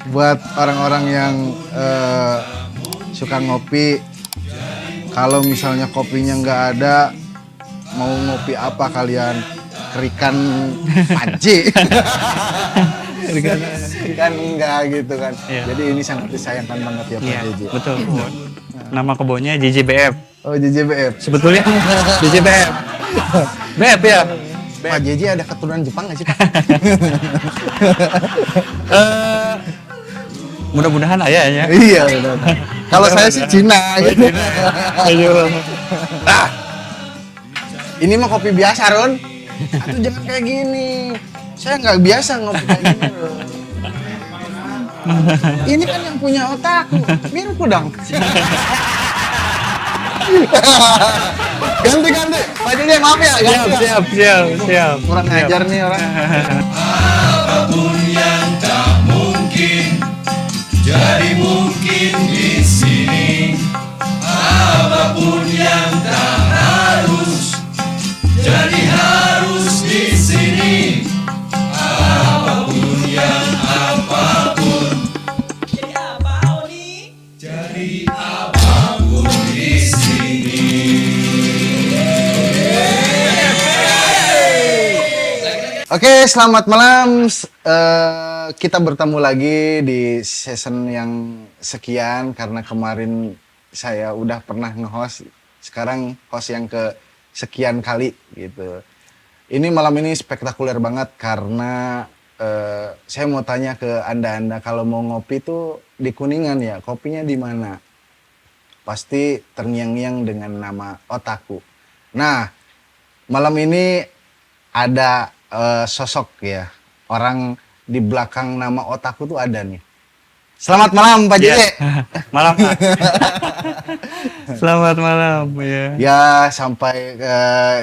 Buat orang-orang yang suka ngopi, kalau misalnya kopinya nggak ada, mau ngopi apa kalian? Kerikan panci. Kan enggak gitu kan. Iya. Jadi ini sangat disayangkan banget ya Pak Iya, JJ. betul. Nama kebunnya JJBF. Oh JJBF. Sebetulnya JJBF. BF ya. Pak JJ ada keturunan Jepang nggak sih Pak? Mudah-mudahan ayahnya. Iya benar. Kalau saya sih Cina gitu. Ayo. Ini mah kopi biasa Ron. Atau jangan kayak gini. Saya nggak biasa ngopi kayak gini Ron. Ini kan yang punya otakku. Mirip dong. Ganti. Pak JJ maaf ya. Siap. Kurang ngajar nih orang. Apapun yang tak mungkin jadi mungkin di sini. Apapun yang tak harus jadi harus di sini. Apapun yang apapun jadi apapun di sini. Oke, selamat malam. Kita bertemu lagi di season yang sekian karena kemarin saya udah pernah nge-host. Sekarang host yang ke sekian kali gitu. Ini malam ini spektakuler banget karena saya mau tanya ke Anda kalau mau ngopi tuh di Kuningan ya, kopinya di mana? Pasti terngiang-ngiang dengan nama Otaku. Nah, malam ini ada sosok ya, orang di belakang nama Otaku tuh ada nih. Selamat malam Pak JJ. Ya. Malam. Pak. Selamat malam ya. Ya, sampai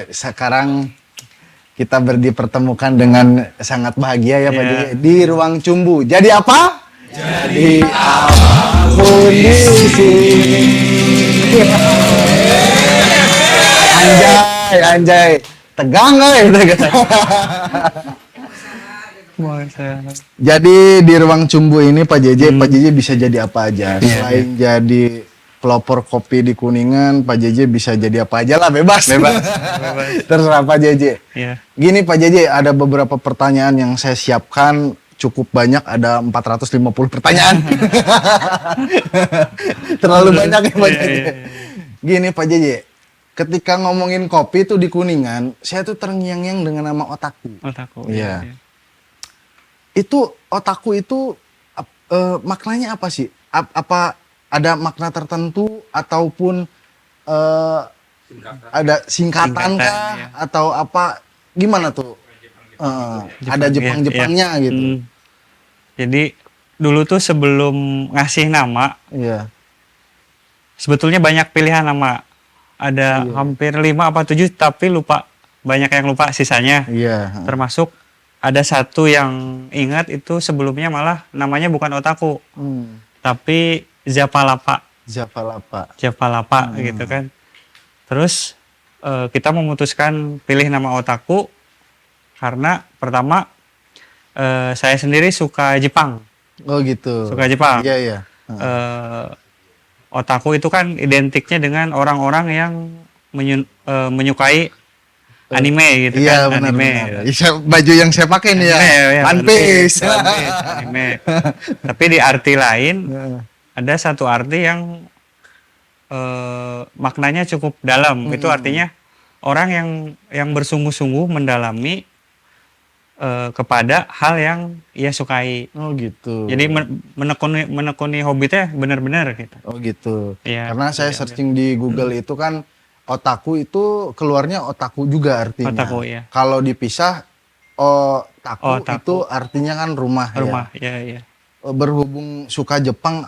sekarang kita dipertemukan dengan sangat bahagia ya Pak JJ di ruang Cumbu. Jadi apa? Jadi apapun di sini. Anjay. Tegang. Jadi di ruang Cumbu ini Pak JJ, Pak JJ bisa jadi apa aja. Selain jadi pelopor kopi di Kuningan, Pak JJ bisa jadi apa aja lah, bebas. Terserah Pak JJ. Iya. Gini Pak JJ, ada beberapa pertanyaan yang saya siapkan cukup banyak, ada 450 pertanyaan. Terlalu banyak ya Pak JJ. Gini Pak JJ, ketika ngomongin kopi tuh di Kuningan, saya tuh terngiang-ngiang dengan nama Otaku. Otaku. Iya. Itu Otaku itu maknanya apa sih? Apa ada makna tertentu ataupun ada singkatan kah? Iya. Atau apa? Gimana tuh? Ada Jepang-Jepangnya iya. gitu. Jadi dulu tuh sebelum ngasih nama, Iya. sebetulnya banyak pilihan nama. Ada hampir 5 apa 7 tapi lupa. Banyak yang lupa sisanya. Iya. Termasuk ada satu yang ingat itu sebelumnya malah namanya bukan Otaku, tapi Japalapa gitu kan. Terus kita memutuskan pilih nama Otaku karena pertama saya sendiri suka Jepang. Oh gitu. Suka Jepang. Iya. Otaku itu kan identiknya dengan orang-orang yang menyukai anime gitu Iya, kan. benar. Anime. Iya, baju yang saya pakai nih ya. One Piece. Anime. Tapi di arti lain ada satu arti yang maknanya cukup dalam. Itu artinya orang yang bersungguh-sungguh mendalami kepada hal yang ia sukai. Oh gitu. Jadi menekuni hobi teh benar-benar gitu. Oh gitu. Iya, Karena saya searching di Google itu kan Otaku itu keluarnya otaku juga artinya. Otaku, iya. Kalau dipisah otaku Otaku. itu artinya kan rumah. Rumah, Ya. iya. Berhubung suka Jepang,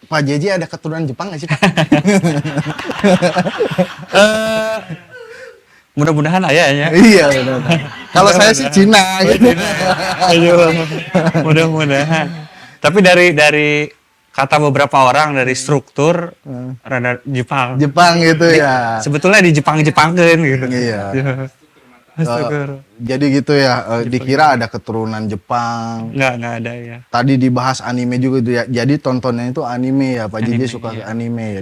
Pak JJ ada keturunan Jepang nggak sih Pak? Mudah-mudahan ayahnya. Iya benar. Kalau saya sih Cina gitu. Ayo, mudah-mudahan. Tapi dari kata beberapa orang dari struktur rada Jepang. Jepang gitu ya. Sebetulnya di Jepang-Jepangkeun gitu. Iya. Astaga. Jadi gitu ya, dikira ada keturunan Jepang. Nggak ada ya. Tadi dibahas anime juga itu ya. Jadi tontonnya itu anime ya, Pak JJ Anime, suka ke iya. anime ya.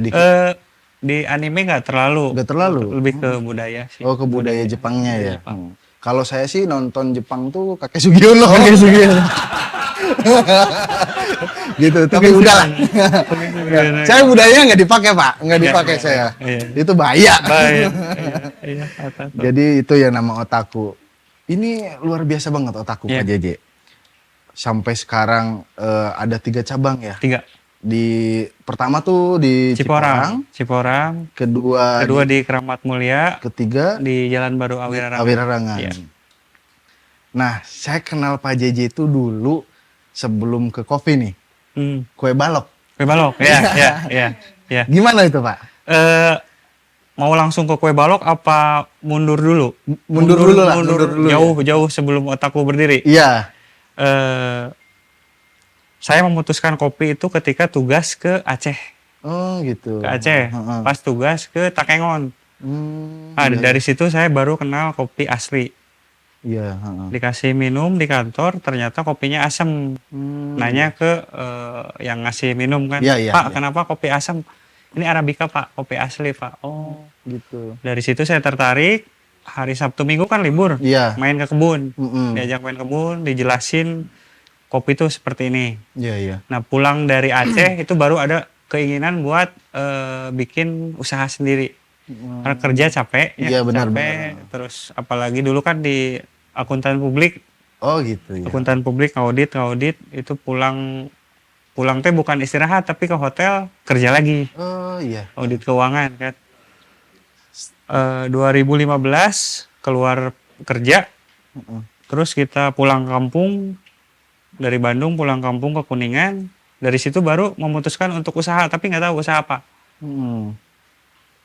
Di anime nggak terlalu. Nggak terlalu? Lebih ke budaya sih. Oh, ke budaya Jepangnya budaya ya. Jepang. Kalau saya sih nonton Jepang tuh Kakek Sugiono. Gitu, tapi udah lah. Saya budayanya nggak dipakai, Pak. Nggak dipakai iya, saya. iya. Itu bahaya. Baik. Iya, otaku. Jadi itu ya nama otaku. Ini luar biasa banget otaku, Iya. Pak JJ. Sampai sekarang ada 3 cabang ya. 3. Pertama tuh di Ciporang, Ciporang. kedua Kedua di Keramat Mulia. ketiga Di Jalan Baru Awirarangan. Awirarangan. Iya. Nah, saya kenal Pak JJ itu dulu sebelum ke kopi nih, kue balok. Kue balok. Ya. Gimana itu, Pak? Mau langsung ke kue balok apa mundur dulu? Mundur dulu lah, mundur dulu Jauh sebelum otaku berdiri. Iya. Saya memutuskan kopi itu ketika tugas ke Aceh. Oh, gitu. Ke Aceh. Heeh. Pas tugas ke Takengon. Iya, Dari situ saya baru kenal kopi asli. Iya, heeh. Dikasih minum di kantor, ternyata kopinya asam. Nanya ke yang ngasih minum kan, Iya, iya, Pak iya. kenapa kopi asam? Ini Arabica Pak, kopi asli Pak. Oh, Gitu. dari situ saya tertarik. Hari Sabtu Minggu kan libur, Iya. main ke kebun. Mm-mm. Diajak main kebun, dijelasin kopi itu seperti ini. Iya, iya. Nah pulang dari Aceh itu baru ada keinginan buat bikin usaha sendiri. Karena kerja capek, Iya, benar, capek. benar. Terus apalagi dulu kan di akuntan publik, Oh, gitu ya. akuntan publik ngaudit itu pulang teh bukan istirahat tapi ke hotel kerja lagi, Oh, iya. audit keuangan kan. 2015 keluar kerja, terus kita pulang kampung dari Bandung, pulang kampung ke Kuningan. Dari situ baru memutuskan untuk usaha, tapi nggak tahu usaha apa. Hmm.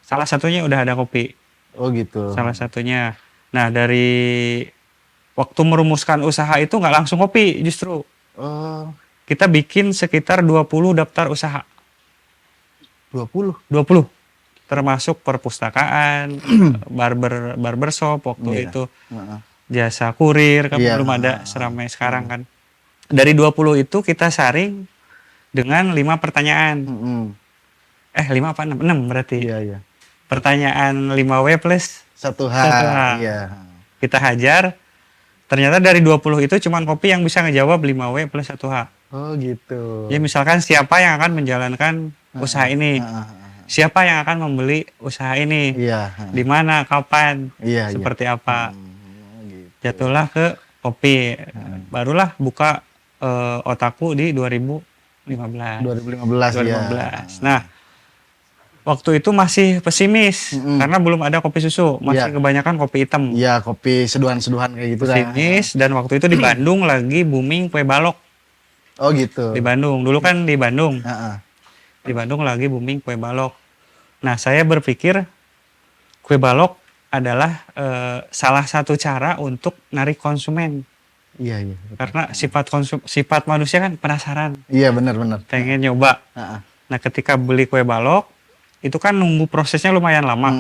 Salah satunya udah ada kopi, Oh, gitu. salah satunya. Nah dari waktu merumuskan usaha itu nggak langsung kopi, justru Oh, kita bikin sekitar 20 daftar usaha. 20. 20 termasuk perpustakaan, barbershop waktu Iya. itu, Heeh. jasa kurir kan Iya. belum ada seramai sekarang kan. Dari 20 itu kita saring dengan 5 pertanyaan. Mm-mm. 5 apa 6? 6 berarti. Iya, iya. Pertanyaan 5W plus 1H. Satu H. Iya. kita hajar. Ternyata dari 20 itu cuman kopi yang bisa ngejawab 5W plus 1H. Oh, gitu. Ya misalkan siapa yang akan menjalankan usaha ini? Heeh. Siapa yang akan membeli usaha ini? Iya. Di mana, kapan, Iya, seperti apa? gitu. Jatuhlah ke kopi. Barulah buka otaku di 2015. 2015 ya. 2015. Nah, waktu itu masih pesimis karena belum ada kopi susu, masih Iya. kebanyakan kopi hitam. Iya, kopi seduhan-seduhan kayak gitu dah. Pesimis, dan waktu itu di Bandung lagi booming kue balok. Oh, gitu. Di Bandung, dulu kan di Bandung. Heeh. Di Bandung lagi booming kue balok. Nah, saya berpikir kue balok adalah salah satu cara untuk narik konsumen. Iya, iya. Karena sifat manusia kan penasaran, Iya, benar-benar. pengen nyoba. Heeh. Nah, ketika beli kue balok, itu kan nunggu prosesnya lumayan lama.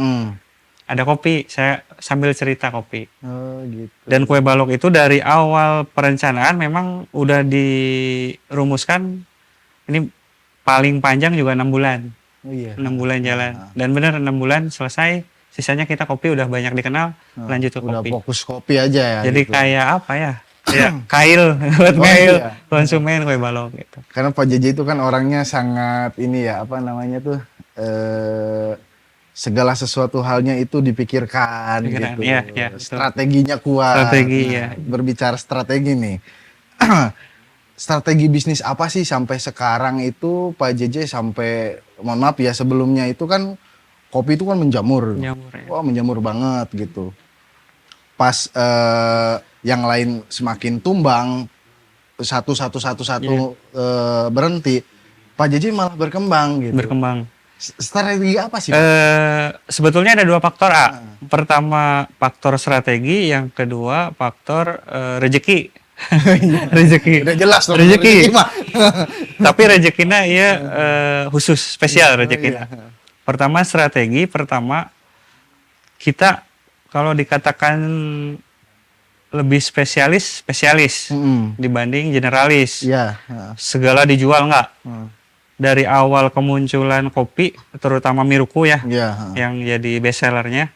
Ada kopi, saya sambil cerita kopi. Oh, gitu. Dan kue balok itu dari awal perencanaan memang udah dirumuskan, ini paling panjang juga 6 bulan. Oh, iya. 6 bulan jalan. Dan benar 6 bulan selesai, sisanya kita kopi udah banyak dikenal, lanjut ke Udah kopi. fokus kopi aja ya. Jadi gitu. kayak apa ya? Kail, buat Oh, kail iya. konsumen kue balok gitu. Karena Pak JJ itu kan orangnya sangat ini ya, apa namanya tuh, segala sesuatu halnya itu dipikirkan Pikiran, gitu. iya, iya, betul. Strateginya kuat. Strategi, Nah, ya. Berbicara strategi nih. Strategi bisnis apa sih sampai sekarang itu Pak JJ sampai, mohon maaf ya, sebelumnya itu kan kopi itu kan menjamur. Menjamur, ya. Wah, menjamur banget gitu. Pas yang lain semakin tumbang, satu berhenti, Pak JJ malah berkembang gitu. Berkembang. Strategi apa sih, Pak? Sebetulnya ada 2 faktor, A. Pertama faktor strategi, yang kedua faktor rezeki. Rezeki. Udah jelas dong, Rezeki. mah. Tapi rezekinya ya khusus, spesial rezekinya. Pertama strategi, pertama kita kalau dikatakan lebih spesialis dibanding generalis. Iya. Segala dijual nggak? Heeh. Dari awal kemunculan kopi, terutama Miruku ya, Iya. yang jadi best sellernya.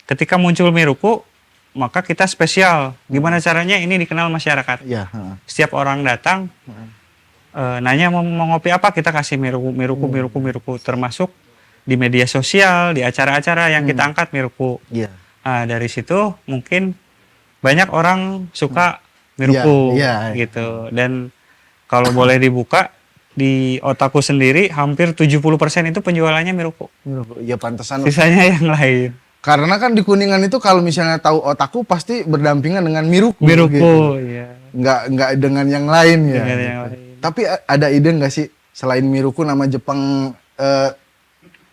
Ketika muncul Miruku, maka kita spesial. Gimana caranya ini dikenal masyarakat? Iya. Setiap orang datang, nanya mau ngopi apa, kita kasih Miruku. Termasuk di media sosial, di acara-acara yang kita angkat Miruku. Iya. Nah, dari situ mungkin banyak orang suka Miruku Iya, iya. gitu. Dan kalau boleh dibuka, di otakku sendiri hampir 70% itu penjualannya Miruku. Ya pantesan. Sisanya yang lain. Karena kan di Kuningan itu kalau misalnya tahu otaku pasti berdampingan dengan Miruku. Miruku, Gitu. iya. Nggak dengan yang lain ya. Dengan gitu. yang lain. Tapi ada ide nggak sih selain Miruku nama Jepang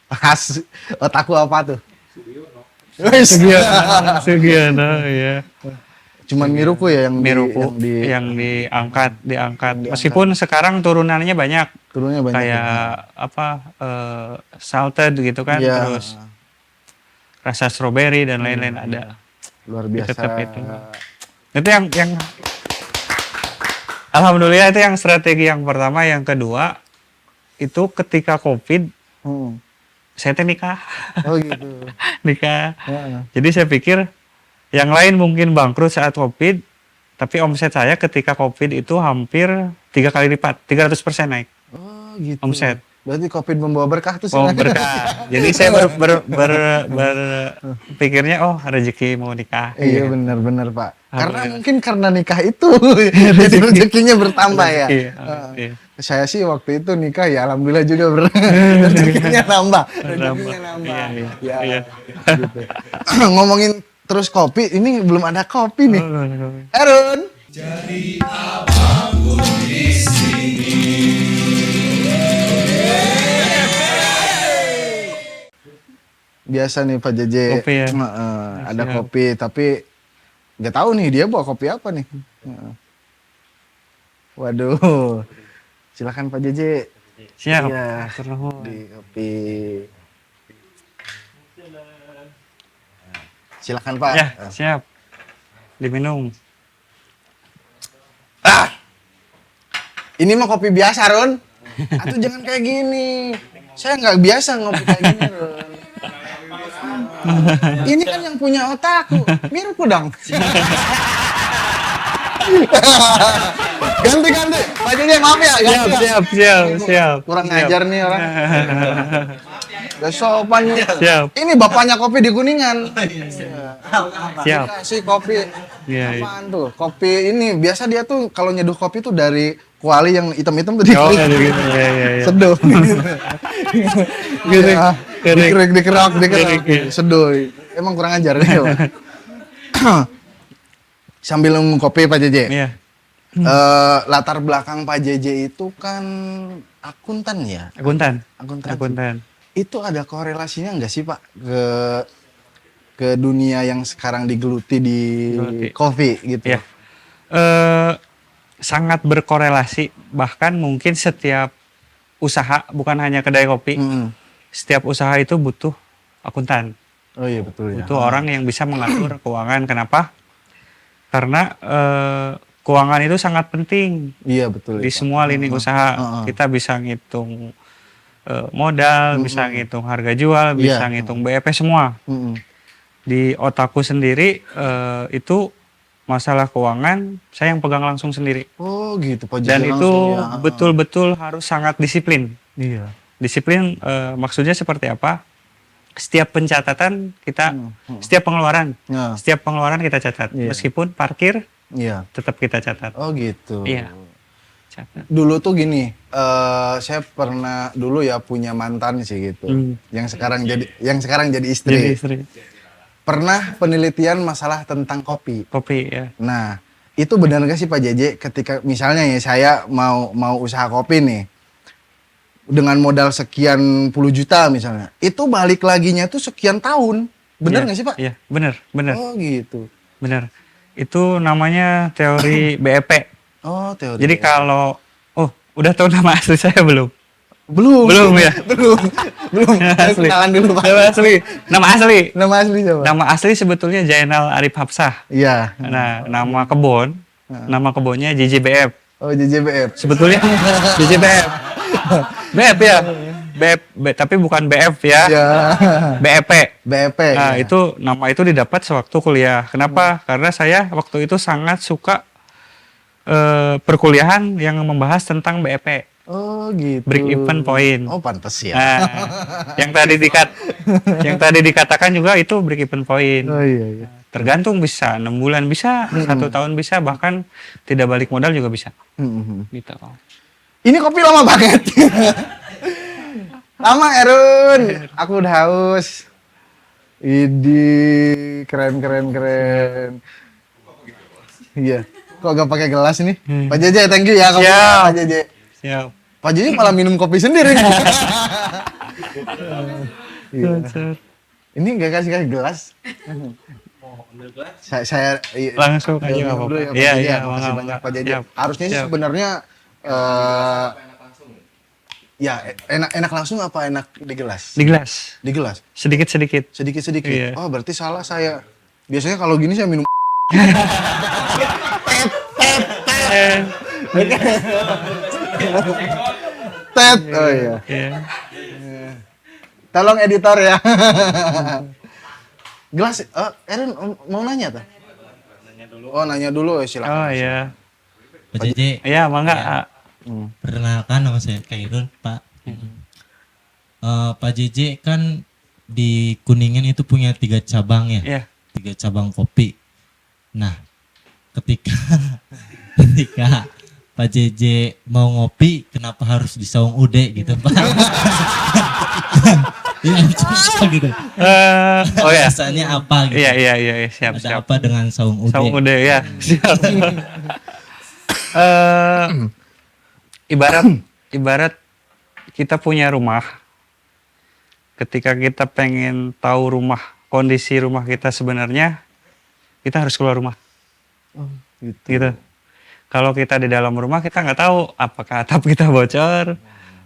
khas otaku apa tuh? Sugiono, ya. Cuman Miruku ya yang Miruku yang diangkat. Meskipun sekarang turunannya banyak, turunnya banyak. kayak apa salted gitu kan, Iya. terus rasa strawberry dan lain-lain ada. Luar biasa. Tetap itu yang alhamdulillah itu yang strategi yang pertama. Yang kedua itu ketika COVID saya teh nikah. Oh gitu. Nikah. Heeh. Jadi saya pikir yang lain mungkin bangkrut saat COVID, tapi omset saya ketika COVID itu hampir 3 kali lipat, 300% naik Oh gitu. omset. Berarti COVID membawa berkah tuh. Oh, berkah. Jadi saya berpikirnya, oh rezeki mau nikah. Iya benar-benar Pak. Karena Alhamdulillah. mungkin karena nikah itu jadi rezekinya bertambah ya. Iya, Heeh. iya. Saya sih waktu itu nikah ya alhamdulillah juga rezekinya nambah. Rezekinya nambah. Iya, Ya, iya. gitu. Ngomongin terus kopi, ini belum ada kopi nih. Erun. Jadi apapun di sini. Biasa nih Pak JJ. Kopi ya? Ada Siap. kopi tapi nggak tahu nih dia bawa kopi apa nih. Heeh. Waduh. Silakan Pak JJ. Siap. Iya. Ternuhun. Di kopi. Silakan Pak. Ya, siap. Diminum. Ini mah kopi biasa, Ron. Atau jangan kayak gini. Saya nggak biasa ngopi kayak gini, Ron. Ini kan yang punya otakku. Miruku dong. Ganti. Pak JJ maaf ya. Ganti ya. Siap. Kurang ngajar nih orang. Gak sopan nih. Siap. Ini bapaknya kopi di Kuningan. Siap. Kasih kopi. Iya, iya. Apaan tuh? Kopi ini biasa dia tuh kalau nyeduh kopi tuh dari kuali yang hitam-hitam tuh Oh, diklik. ada gitu. Ya. Seduh. Gini, Ya, gini. dikerak. Gini. Seduh. Emang kurang ajar nih, Pak. Sambil nunggu kopi Pak JJ. Iya. Latar belakang Pak JJ itu kan akuntan ya? Akuntan. Akuntan. Itu ada korelasinya nggak sih Pak ke dunia yang sekarang digeluti di Geluti. kopi gitu? Ya. Sangat berkorelasi, bahkan mungkin setiap usaha, bukan hanya kedai kopi, Mm-mm. setiap usaha itu butuh akuntan, Oh iya betul ya. butuh orang yang bisa mengatur keuangan. Kenapa? Karena keuangan itu sangat penting Iya betul. di ya, Pak. semua lini usaha. Kita bisa ngitung modal, bisa ngitung harga jual, bisa Iya. ngitung BEP semua. Mm-mm. Di otakku sendiri itu masalah keuangan saya yang pegang langsung sendiri. Oh gitu Pak JJ. Dan itu langsung ya. betul-betul harus sangat disiplin. Iya. Disiplin maksudnya seperti apa? Setiap pencatatan kita, setiap pengeluaran, Nah, setiap pengeluaran kita catat. Iya. Meskipun parkir iya. tetap kita catat. Oh gitu. Iya. Catat. Dulu tuh gini, saya pernah dulu ya punya mantan sih gitu. Yang sekarang jadi istri. Jadi istri Pernah penelitian masalah tentang kopi. kopi ya. Nah, itu benar nggak sih Pak JJ ketika misalnya ya saya mau usaha kopi nih dengan modal sekian puluh juta misalnya, itu balik laginya tuh sekian tahun. Benar Iya, nggak sih Pak? Iya, benar. Oh gitu. Benar. Itu namanya teori BEP. Oh teori. Jadi kalau udah tahu nama asli saya belum? Belum. Belum ya? Belum. Belum. Asli. Kenalan dulu, Pak. Nama asli. Nama asli. Nama asli siapa? Nama asli sebetulnya Jainal Arif Hapsah. Iya. Nah, nama kebunnya JJBF. Oh, JJBF. Sebetulnya JJBF. BF ya. Tapi bukan BF ya. Iya. BEP. BEP. Nah, ya. itu nama itu didapat sewaktu kuliah. Kenapa? Karena saya waktu itu sangat suka perkuliahan yang membahas tentang BEP. Oh, gitu. Break even point. Oh, pantas ya. Nah, yang tadi dikatakan juga itu break even point. Oh, iya, iya. Tergantung bisa 6 bulan bisa, 1 tahun bisa, bahkan tidak balik modal juga bisa. Gitu. Ini kopi lama banget. Lama, Erun. Aku udah haus. Idi, keren. Iya. Kok gak pakai gelas nih? Pak Jeje, thank you ya kamu. Siap. Pak Jeje. Siap. Pak Jeje malah minum kopi sendiri. Iya. Ini gak kasih gelas. Saya Langsung aja nggak minum apa-apa. dulu ya, Pak Iya, Jeje. iya, Makasih mangga, banyak mangga. Pak Jeje. Siap. Harusnya sih Siap. sebenarnya ya enak langsung apa enak di gelas? Di gelas. Di gelas. Sedikit-sedikit. Sedikit-sedikit. Iya. Oh, berarti salah saya. Biasanya kalau gini saya minum Eh, tet. Oh iya. iya. Tolong editor ya. Gelas, Eren mau nanya tuh? Oh, nanya dulu ya, silakan. Oh iya. Pak Jeje, Iya, mangga. perkenalkan nama saya Kairun, Pak. Pak Jeje kan di Kuningan itu punya 3 cabang ya, Iya. 3 cabang kopi. Nah, ketika Pak Jeje mau ngopi, kenapa harus di Saung Ude gitu, Pak? Iya, susah gitu. Oh ya. Alasannya apa gitu? Iya, siap. Ada apa dengan Saung Ude? Saung udah ya. Siap. Ibarat kita punya rumah. Ketika kita pengen tahu kondisi rumah kita sebenarnya, kita harus keluar rumah. Gitu. Kalau kita di dalam rumah, kita nggak tahu apakah atap kita bocor,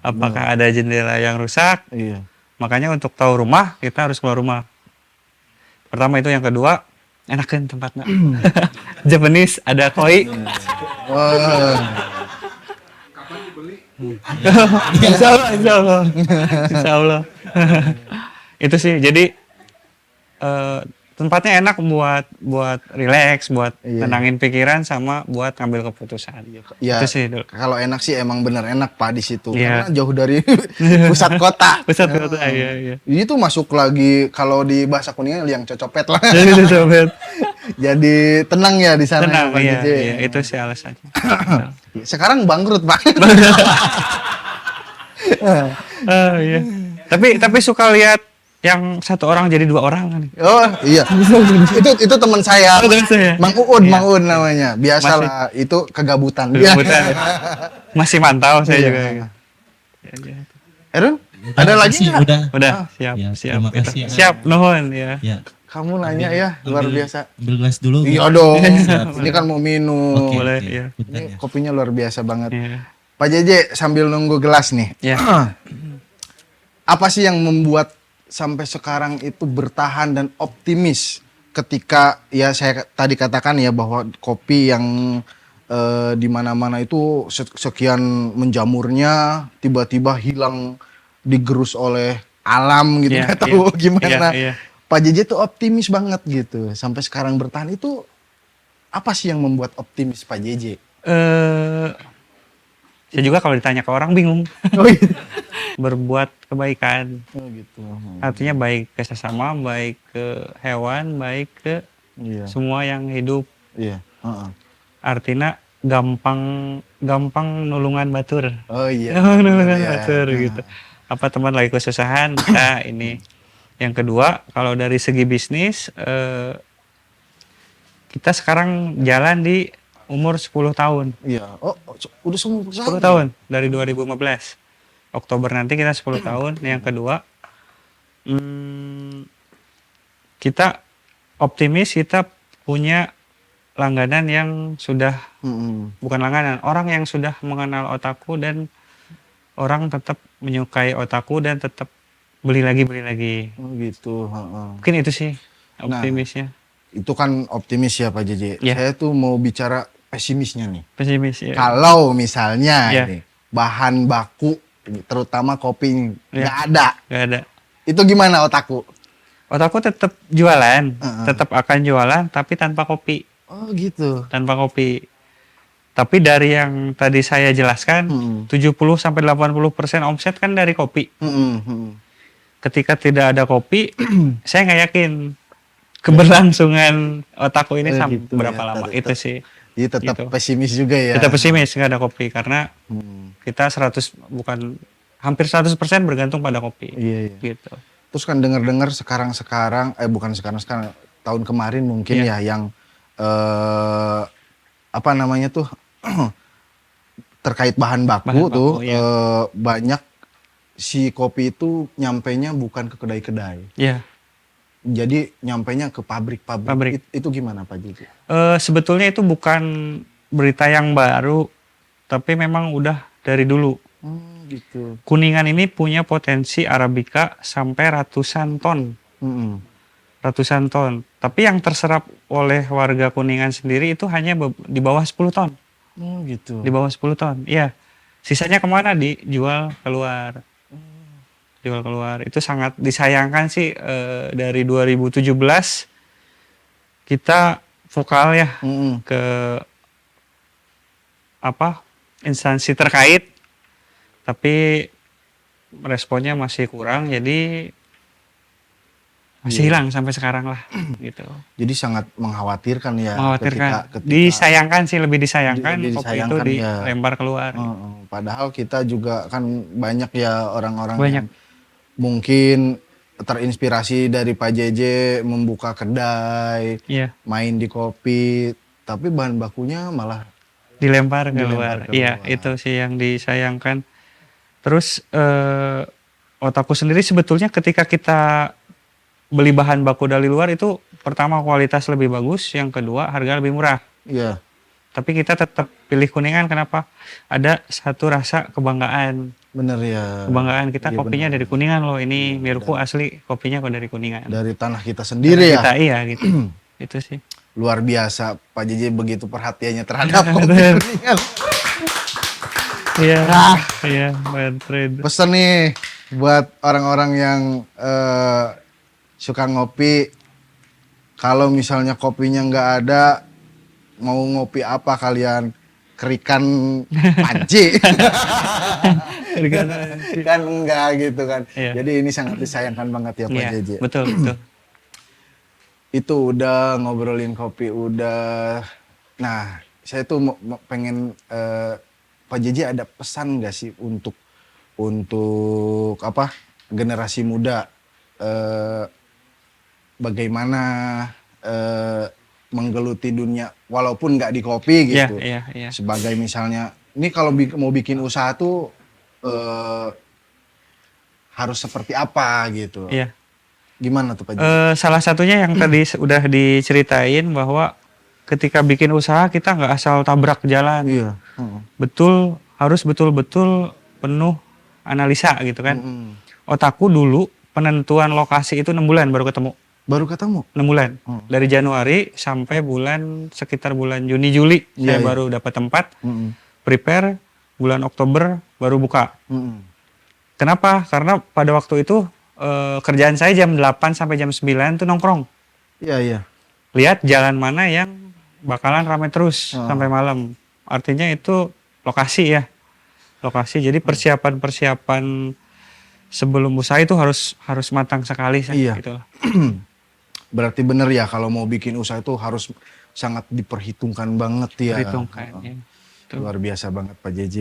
apakah ada jendela yang rusak. Iya. Makanya untuk tahu rumah, kita harus keluar rumah. Pertama itu, yang kedua, enakan tempatnya. Japanese, ada koi. Wah. Insya Allah. Itu sih, jadi tempatnya enak buat relax, buat Iya. tenangin pikiran, sama buat ngambil keputusan. Ya, Itu sih dulu. kalau enak sih emang bener enak Pak di situ. Iya. Karena jauh dari pusat kota. Pusat kota, iya. Itu masuk lagi kalau di bahasa Kuningan yang cocopet lah. Jadi itu sobat. Jadi tenang ya di sana Tenang, ya, Pak iya, Jeje. iya, itu sih alasannya. Sekarang bangkrut, Pak. Iya. Tapi suka lihat yang satu orang jadi 2 orang kan. Oh, iya. itu teman saya. Oh, teman saya. Mang Uud, Iya. Mang Uud namanya. Biasalah, itu kegabutan. Kegabutan. Masih mantau saya Iya. juga. Erun, Udah, ada lagi makasih, nggak? Udah. Udah, Ya, siap. terima kasih. Siap, nuhun ya. Ya. Kamu nanya ya, luar Ambil- biasa. Ambil gelas dulu. Iya Bu. dong. Siap. Ini kan mau minum. Oke, Boleh, oke. iya. Punten Ini ya. kopinya luar biasa banget. Iya. Pak Jeje sambil nunggu gelas nih. Ya. Apa sih yang membuat sampai sekarang itu bertahan dan optimis ketika ya saya tadi katakan ya bahwa kopi yang di mana-mana itu sekian menjamurnya tiba-tiba hilang digerus oleh alam gitu, Iya, nggak tahu iya. gimana. Iya. Pak Jeje tuh optimis banget gitu sampai sekarang bertahan. Itu apa sih yang membuat optimis Pak Jeje? Saya juga kalau ditanya ke orang bingung. Oh gitu. Berbuat kebaikan. Oh gitu. Artinya baik ke sesama, baik ke hewan, baik ke Iya. semua yang hidup. Iya. Heeh. Artinya gampang nulungan batur. Oh iya. Nulungan Iya. batur gitu. Apa teman lagi kesusahan, nah ini. Yang kedua, kalau dari segi bisnis, kita sekarang jalan di umur 10 tahun. Iya. Oh, udah 10 10 tahun dari 2015. Oktober nanti kita 10 tahun. Yang kedua, kita optimis kita punya langganan yang sudah Mm-mm. bukan langganan, orang yang sudah mengenal otakku dan orang tetap menyukai otaku dan tetap beli lagi. Oh gitu. Heeh. Mungkin itu sih optimisnya. Itu kan optimis ya Pak JJ. Ya. Saya tuh mau bicara pesimisnya nih. Pesimis ya. Kalau misalnya Ya. ini bahan baku terutama kopi ini Ya. nggak ada, Gak ada. itu gimana otaku? Otaku tetap jualan, Heeh. tetap akan jualan tapi tanpa kopi. Oh gitu. Tanpa kopi. Tapi dari yang tadi saya jelaskan, 70 sampai 80% omset kan dari kopi. Ketika tidak ada kopi, saya nggak yakin keberlangsungan otaku ini sampai gitu berapa ya, lama. tetap- Itu sih. Jadi tetap Gitu. pesimis juga ya. Kita pesimis nggak ada kopi karena kita hampir 100% bergantung pada kopi. Iya, iya. Gitu. Terus kan dengar-dengar sekarang bukan sekarang tahun kemarin mungkin Iya. ya yang apa namanya tuh terkait bahan baku Bahan baku, tuh iya. banyak si kopi itu nyampainya bukan ke kedai-kedai. Ya. Jadi nyampainya ke pabrik-pabrik. Pabrik. Itu gimana Pak Jiji? Sebetulnya itu bukan berita yang baru, tapi memang udah dari dulu. Gitu. Kuningan ini punya potensi Arabica sampai ratusan ton. Ratusan ton. Tapi yang terserap oleh warga Kuningan sendiri itu hanya di bawah 10 ton. Gitu. Di bawah 10 ton, iya. Sisanya kemana? Dijual keluar. Jual keluar. Itu sangat disayangkan sih dari 2017 kita vokal ya ke instansi terkait, tapi responnya masih kurang, jadi masih hilang sampai sekarang lah gitu. Jadi sangat mengkhawatirkan ya. Mengkhawatirkan. ketika- Disayangkan sih, lebih disayangkan Lebih kopi itu disayangkan, ya. dilempar keluar. Padahal kita juga kan banyak ya orang-orang Banyak. yang mungkin terinspirasi dari Pak JJ membuka kedai, Iya, main di kopi, tapi bahan bakunya malah dilempar Dilempar keluar. Iya, keluar. itu sih yang disayangkan. Terus otaku sendiri sebetulnya ketika kita beli bahan baku dari luar itu pertama kualitas lebih bagus, yang kedua harga lebih murah. ya Tapi kita tetap pilih Kuningan, kenapa? Ada satu rasa kebanggaan. bener ya. Kebanggaan kita Iya, kopinya bener. dari Kuningan loh. Ini Mirku asli kopinya kok dari Kuningan. Dari tanah kita sendiri ya. Kita iya gitu. Itu sih. Luar biasa Pak JJ begitu perhatiannya terhadap kopi Bener. Kuningan. Iya. Iya, Madrid. Pesan nih buat orang-orang yang suka ngopi, kalau misalnya kopinya nggak ada, mau ngopi apa kalian? Kerikan panci. Kan enggak gitu kan. Iya. Jadi ini sangat disayangkan banget ya Pak Iya, JJ. betul, betul. Itu udah ngobrolin kopi udah. Nah, saya tuh pengen Pak JJ ada pesan nggak sih untuk apa generasi muda bagaimana menggeluti dunia walaupun nggak di kopi Iya, gitu. iya. Sebagai misalnya, ini kalau mau bikin usaha tuh harus seperti apa gitu. Iya. Gimana tuh Pak JJ? Salah satunya yang tadi udah diceritain bahwa ketika bikin usaha kita nggak asal tabrak jalan. Iya. Harus betul-betul penuh analisa gitu kan. Otaku dulu penentuan lokasi itu 6 bulan baru ketemu. Baru ketemu? 6 bulan. Dari Januari sampai sekitar bulan Juni Juli Iya, saya iya. baru dapat tempat. Prepare bulan Oktober baru buka. Kenapa? Karena pada waktu itu kerjaan saya jam 8 sampai jam 9 tuh nongkrong. Iya, iya. Lihat jalan mana yang bakalan ramai terus sampai malam. Artinya itu lokasi ya. Lokasi. Jadi persiapan sebelum usaha itu harus matang sekali Iya. gitu lah. Berarti bener ya kalau mau bikin usaha itu harus sangat diperhitungkan banget ya. Perhitungkan ya. Tuh. Luar biasa banget Pak JJ.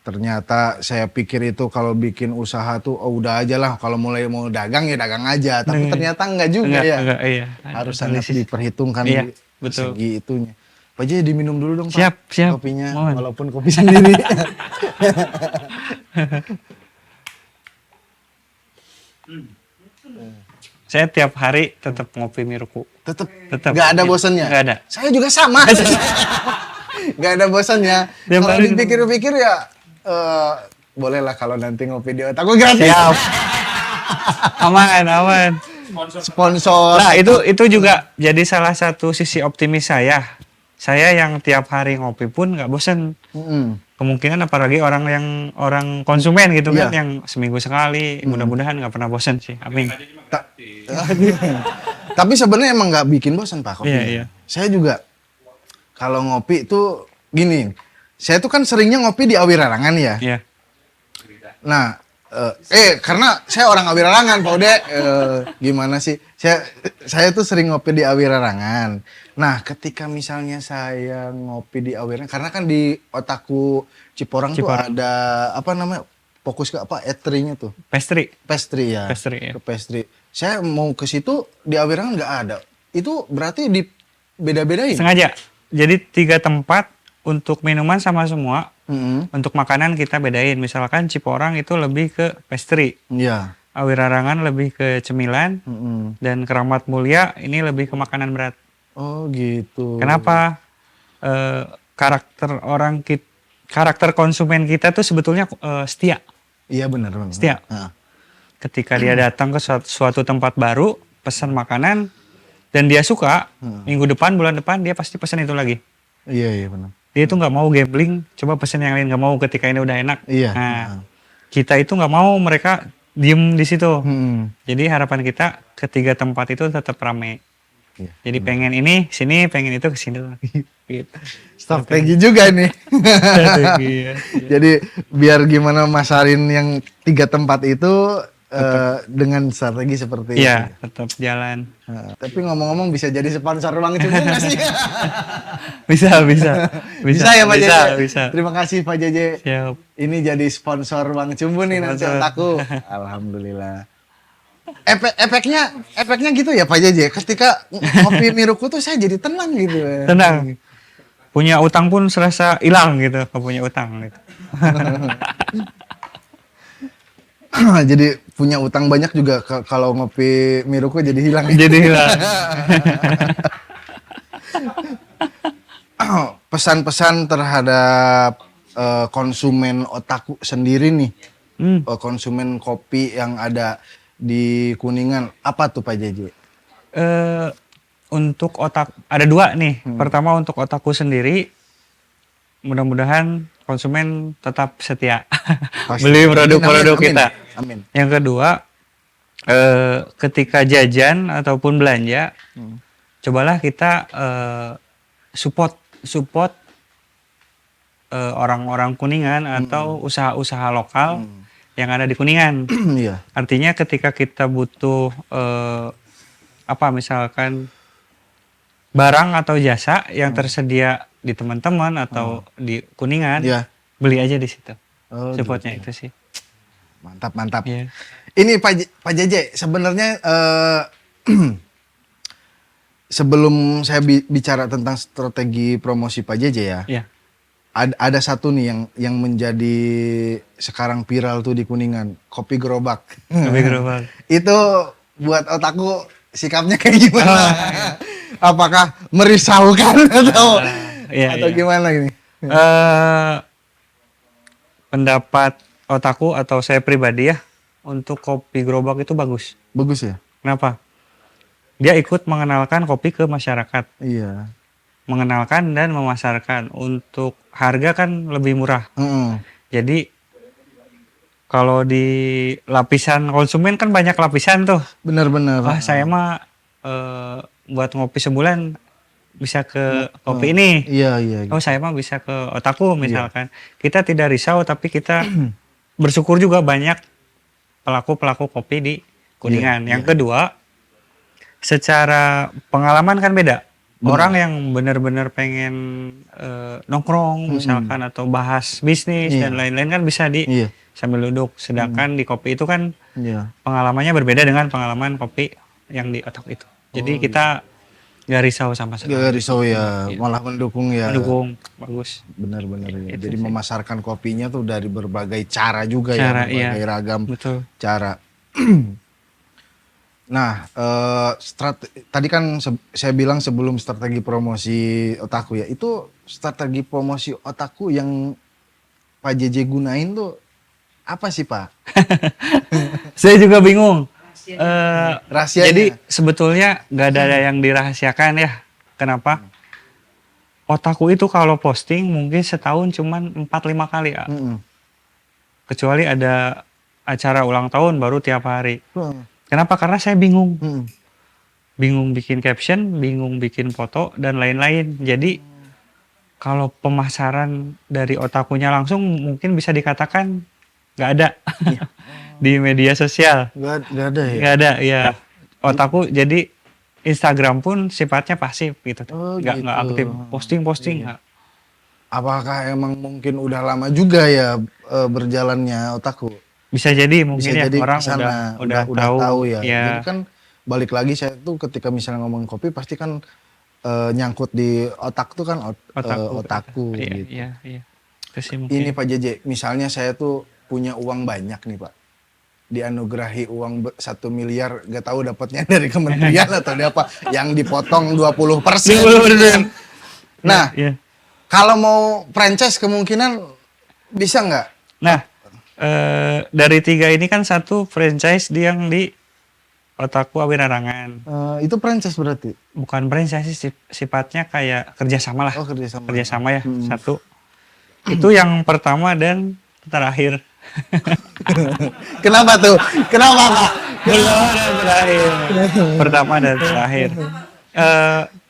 Ternyata saya pikir itu kalau bikin usaha tuh udah aja lah, kalau mulai mau dagang ya dagang aja. Tapi ternyata enggak juga ya. Enggak, iya. Harus Ada sangat analisis. diperhitungkan Iya, di betul. segi itunya. Pak JJ diminum dulu dong Pak. Siap. Kopinya Mohon. walaupun kopi sendiri. Saya tiap hari tetap ngopi Mirku. Tetap Tetap. nggak ada bosannya. Nggak ada. Saya juga sama. Nggak ada bosannya. Tiap Kalau hari dipikir-pikir ya bolehlah kalau nanti ngopi di Otaku gratis. Siap. Aman, aman. Sponsor. Nah, itu juga jadi salah satu sisi optimis saya. Saya yang tiap hari ngopi pun nggak bosen. Mm-mm. Kemungkinan apalagi orang konsumen gitu kan Iya. yang seminggu sekali, mudah-mudahan nggak pernah bosen sih. Amin. Ta- Tapi sebenarnya emang nggak bikin bosan Pak kopi. Iya, iya. Saya juga kalau ngopi itu gini. Saya tuh kan seringnya ngopi di Awirarangan ya. Iya. Nah, karena saya orang Awirarangan, Pak Ude. Gimana sih? Saya tuh sering ngopi di Awirarangan. Nah, ketika misalnya saya ngopi di Awirarangan, karena kan di Otaku Ciporang tuh Ciporang. ada apa namanya? Fokus ke apa? Eatery-nya tuh. Pastry. Pastry ya. Pastry, ya. Ke pastry. Saya mau ke situ di Awirarangan nggak ada. Itu berarti di beda-bedain. Sengaja. Jadi 3 tempat untuk minuman sama semua. Mm-mm. Untuk makanan kita bedain. Misalkan Ciporang itu lebih ke pastry. Iya. Awirarangan lebih ke cemilan. Mm-mm. Dan Keramat Mulia ini lebih ke makanan berat. Oh gitu. Kenapa? Karakter konsumen kita tuh sebetulnya setia. Iya benar. Setia. Nah. Ketika dia datang ke suatu tempat baru, pesan makanan, dan dia suka, minggu depan, bulan depan, dia pasti pesan itu lagi. Iya benar. Dia itu nggak mau gambling, coba pesan yang lain, nggak mau ketika ini udah enak. Iya. Nah, kita itu nggak mau mereka diem di situ. Hmm. Jadi harapan kita ketiga tempat itu tetap ramai. Iya. Jadi pengen ini sini, pengen itu kesini lagi. Gitu. Strategi juga nih. Iya. Jadi biar gimana masarin yang 3 tempat itu dengan strategi seperti Iya, itu. tetap jalan. Nah, tapi ngomong-ngomong bisa jadi sponsor ruang cukup nggak sih? Bisa. Bisa ya Pak bisa, Jeje? bisa. Terima kasih Pak Jeje. Siap. Ini jadi sponsor Ruang Cumbu nih nanti Sponsor. Otaku. Alhamdulillah. Efeknya gitu ya Pak Jeje. Ketika ngopi miruku tuh saya jadi tenang gitu. Tenang. Punya utang pun serasa hilang gitu, kalau punya utang gitu. Jadi punya utang banyak juga kalau ngopi miruku jadi hilang. Jadi hilang. Pesan-pesan terhadap konsumen Otaku sendiri nih. Konsumen kopi yang ada di Kuningan apa tuh Pak Jeje? Untuk ada 2 nih. Pertama untuk otakku sendiri, mudah-mudahan konsumen tetap setia Pasti. beli produk-produk Amin, kita. amin. Yang kedua, ketika jajan ataupun belanja, cobalah kita support orang-orang Kuningan atau usaha-usaha lokal yang ada di Kuningan. Iya. Artinya ketika kita butuh misalkan barang atau jasa yang tersedia di teman-teman atau di Kuningan, Iya. beli aja di situ. Oh, Supportnya gitu. itu sih. Mantap. Iya. Ini Pak Jeje, sebenarnya sebelum saya bicara tentang strategi promosi Pak Jeje ya, Iya. ada satu nih yang menjadi sekarang viral tuh di Kuningan, kopi gerobak. Lebih gerobak. Itu buat otakku sikapnya kayak gimana? Apakah merisaukan atau Iya, atau iya. gimana ini? Pendapat otaku atau saya pribadi ya, untuk kopi gerobak itu bagus. Bagus ya? Kenapa? Dia ikut mengenalkan kopi ke masyarakat. Iya. Mengenalkan dan memasarkan. Untuk harga kan lebih murah. Heeh. Jadi kalau di lapisan konsumen kan banyak lapisan tuh. Benar-benar. Wah saya mah buat ngopi sebulan bisa ke kopi ini. Iya. Oh saya mah bisa ke otaku misalkan. Kita tidak risau tapi kita bersyukur juga banyak pelaku-pelaku kopi di Kuningan. Yang kedua, secara pengalaman kan beda. Orang yang benar-benar pengen nongkrong misalkan atau bahas bisnis Iya. dan lain-lain kan bisa di Iya. sambil duduk. Sedangkan di kopi itu kan Iya. pengalamannya berbeda dengan pengalaman kopi yang di otak itu. Jadi kita nggak risau sama sekali. Gak risau ya, Iya. malah mendukung ya. Mendukung, bagus. Benar-benar ya. Itu Jadi sih. memasarkan kopinya tuh dari berbagai cara juga Cara, ya, berbagai iya. ragam Betul. cara. Nah, tadi kan saya bilang sebelum strategi promosi otaku ya, itu strategi promosi otaku yang Pak JJ gunain tuh apa sih Pak? Saya juga bingung. Rahasianya. Jadi sebetulnya nggak ada yang dirahasiakan ya. Kenapa? Otaku itu kalau posting mungkin setahun cuman 4-5 kali ya. Mm-mm. Kecuali ada acara ulang tahun baru tiap hari. Mm. Kenapa? Karena saya bingung. Mm. Bingung bikin caption, bingung bikin foto, dan lain-lain. Jadi kalau pemasaran dari otakunya langsung mungkin bisa dikatakan nggak ada di media sosial. Gak ada ya? Nggak ada, ya. Otaku jadi Instagram pun sifatnya pasif gitu. Oh, Nggak gitu. aktif posting-posting. nggak. Apakah emang mungkin udah lama juga ya berjalannya otaku? Bisa jadi mungkin Bisa ya jadi orang kesana, udah tahu ya. Ya. Jadi kan balik lagi saya tuh ketika misalnya ngomong kopi pasti kan nyangkut di otak tuh kan otaku Iya, gitu. iya, iya. Itu sih mungkin. Ini Pak JJ, misalnya saya tuh punya uang banyak nih Pak. Dianugerahi uang 1 miliar, gak tahu dapatnya dari kementerian atau dari apa. Yang dipotong 20%. Nah, Iya. kalau mau franchise kemungkinan bisa nggak? Nah, dari 3 ini kan satu franchise yang di Otaku Awirarangan. Itu franchise berarti? Bukan franchise sih, sifatnya kayak kerjasama lah. Oh kerjasama. Kerjasama ya, satu. Itu yang pertama dan terakhir. Kenapa tuh? Kenapa Pak? Pertama dan terakhir. Pertama dan terakhir.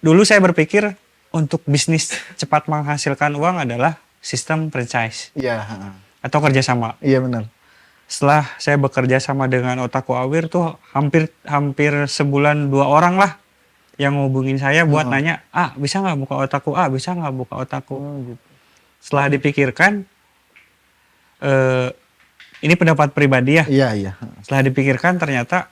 Dulu saya berpikir untuk bisnis cepat menghasilkan uang adalah sistem franchise Iya. atau kerjasama. Iya benar. Setelah saya bekerja sama dengan Otaku Awir tuh hampir sebulan 2 orang lah yang ngubungin saya buat nanya, bisa nggak buka Otaku? Bisa nggak buka Otaku? Gitu. Setelah dipikirkan, ini pendapat pribadi ya. Iya. Setelah dipikirkan ternyata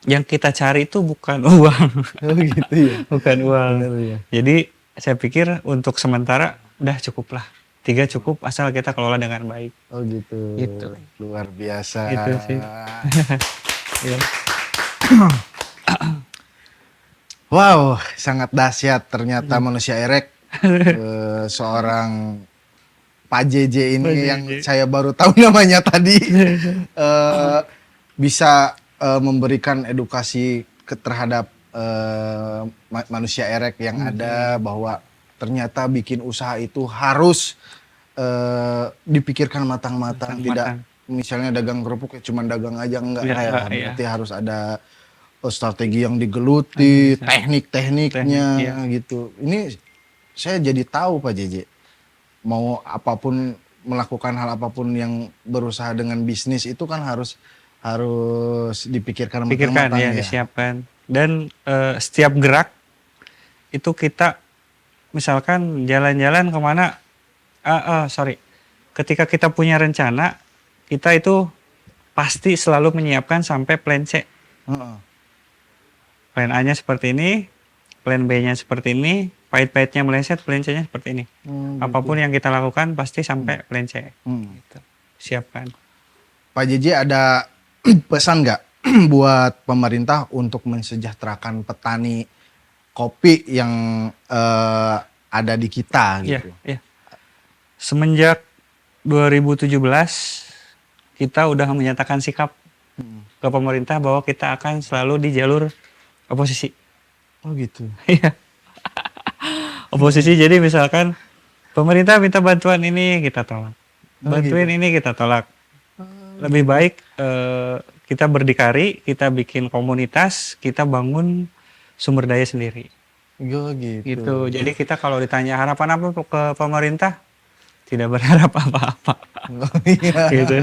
yang kita cari itu bukan uang, Oh gitu ya. bukan uang. Benar ya. Jadi saya pikir untuk sementara udah cukup lah. 3 cukup asal kita kelola dengan baik. Oh gitu. Gitu. Luar biasa. Gitu sih. Iya. Wow, sangat dahsyat ternyata manusia erek. Seorang Pak JJ ini Pak JJ. yang saya baru tahu namanya tadi bisa memberikan edukasi terhadap manusia erek yang ada bahwa ternyata bikin usaha itu harus dipikirkan matang-matang, tidak misalnya dagang kerupuk ya cuma dagang aja enggak Ya, ya, iya. berarti harus ada strategi yang digeluti, teknik-tekniknya Iya. gitu. Ini saya jadi tahu Pak JJ, mau apapun melakukan hal apapun yang berusaha dengan bisnis itu kan harus dipikirkan Pikirkan matang-matang ya, disiapkan. Dan setiap gerak itu kita misalkan jalan-jalan kemana, ketika kita punya rencana, kita itu pasti selalu menyiapkan sampai plan C. Heeh. Plan A-nya seperti ini, plan B-nya seperti ini, pahit-pahitnya meleset, plan C-nya seperti ini. Apapun yang kita lakukan pasti sampai plan C. Gitu. Siapkan. Pak JJ ada pesan nggak buat pemerintah untuk mensejahterakan petani kopi yang ada di kita Iya, gitu? iya. Semenjak 2017 kita udah menyatakan sikap ke pemerintah bahwa kita akan selalu di jalur oposisi. Oh gitu. Iya. Oposisi jadi misalkan pemerintah minta bantuan ini kita tolak. Bantuin ini kita tolak. Lebih baik kita berdikari, kita bikin komunitas, kita bangun sumber daya sendiri. Oh gitu. Gitu. Jadi kita kalau ditanya harapan apa ke pemerintah, tidak berharap apa-apa. Oh, iya. Gitu.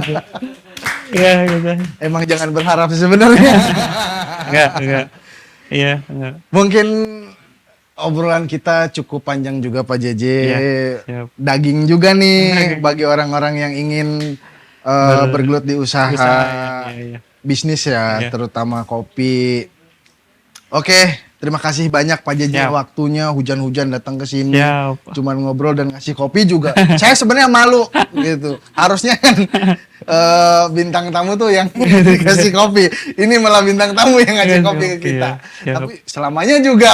Iya, gitu. Emang jangan berharap sebenarnya. Enggak. Iya, enggak. Mungkin obrolan kita cukup panjang juga Pak JJ. Iya, siap. Daging juga nih bagi orang-orang yang ingin bergelut di usaha Iya. bisnis ya, Iya. terutama kopi. Oke, terima kasih banyak Pak JJ Siap. waktunya, hujan-hujan datang ke sini. Siap. Cuman ngobrol dan ngasih kopi juga. Saya sebenarnya malu gitu. Harusnya kan bintang tamu tuh yang dikasih kopi. Ini malah bintang tamu yang ngasih kopi ke kita. Iya, siap. Tapi selamanya juga.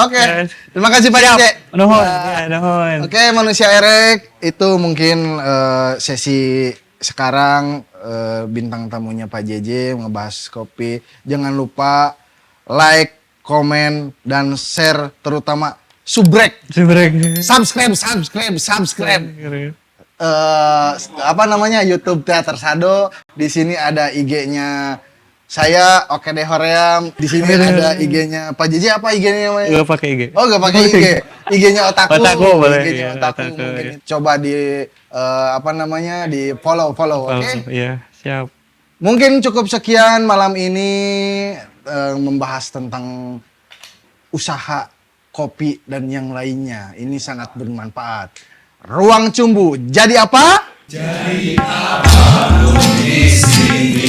Oke. Terima kasih Pak Siap. Cece. Nuhun. Ya, nuhun. Oke, manusia erek itu mungkin sesi sekarang bintang tamunya Pak JJ ngebahas kopi. Jangan lupa like, komen, dan share, terutama subrek, Subrek. subscribe. Apa namanya, YouTube Teater Sado. Di sini ada IG-nya saya, Oke deh Hoream. Di sini ada IG-nya Pak JJ, apa IG-nya namanya? Gak pakai IG. Oh, gak pakai IG. IG-nya Otaku. Otaku boleh, IG-nya iya, Otaku. Otaku, Mungkin iya. coba di apa namanya, di follow, oke? Iya, siap. Mungkin cukup sekian malam ini membahas tentang usaha kopi dan yang lainnya. Ini sangat bermanfaat. Ruang Cumbu. Jadi apa? Jadi abang di sini.